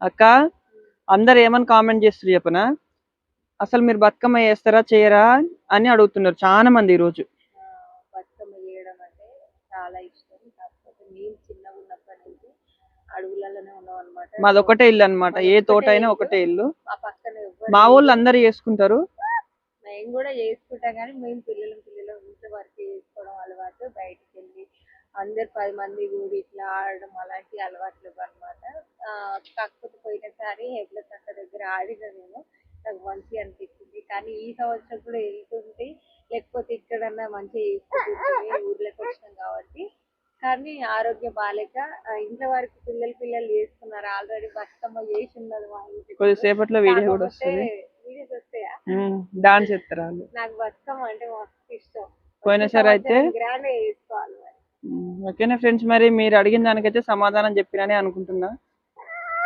అక్క అందరు ఏమని కామెంట్ చేస్తారు చెప్పనా, అసలు మీరు బతుకమ్మ చేస్తారా చేయరా అని అడుగుతున్నారు చాలా మంది ఈ రోజు. బతుకమ్మ చేయడం అంటే చాలా ఇష్టం. కాకపోతే మేము చిన్నగా ఉన్నప్పటి నుంచి అడవులలోనే ఉన్నాం అనమాట. మాది ఒకటే ఇల్లు అనమాట, ఏ తోట అయినా ఒకటే ఇల్లు. మా పక్కన మా ఊళ్ళు అందరు చేసుకుంటారు, మేము కూడా చేసుకుంటాం. కానీ మేము పిల్లలు ఇంట్లో వరకు చేసుకోవడం అలవాటు. బయటికి వెళ్ళి అందరు 10 మంది కూడి ఇట్లా ఆడడం అలాంటి అలవాట్లు అనమాట. కాకపోతే పోయినసారి హెబ్ల తట్ట దగ్గర ఆడిన నేను, నాకు మంచిగా అనిపించింది. కానీ ఈ సంవత్సరం కూడా వెళ్తుంది, లేకపోతే ఇక్కడన్నా మంచిగా చేసుకుంటుంది ఊర్లోకి వచ్చినాం కాబట్టి. కానీ ఆరోగ్యం బాగాలేక ఇంట్లో వరకు పిల్లలు చేసుకున్నారు. ఆల్రెడీ బతుకమ్మ చేసి ఉన్నది మా ఇంటికి. కొద్దిసేపట్లో వీడియో కూడా వస్తుంది, వీడియోస్ వస్తాయా? డాన్స్ చేస్తారు వాళ్ళు. నాకు బతుకమ్మ అంటే మస్తు ఇష్టం. పోయినసారి అయితే గ్రాండ్ గా చేసుకోవాలి. ఓకేనా ఫ్రెండ్స్, మరి మీరు అడిగిన దానికైతే సమాధానం చెప్పిననే అనుకుంటున్నా.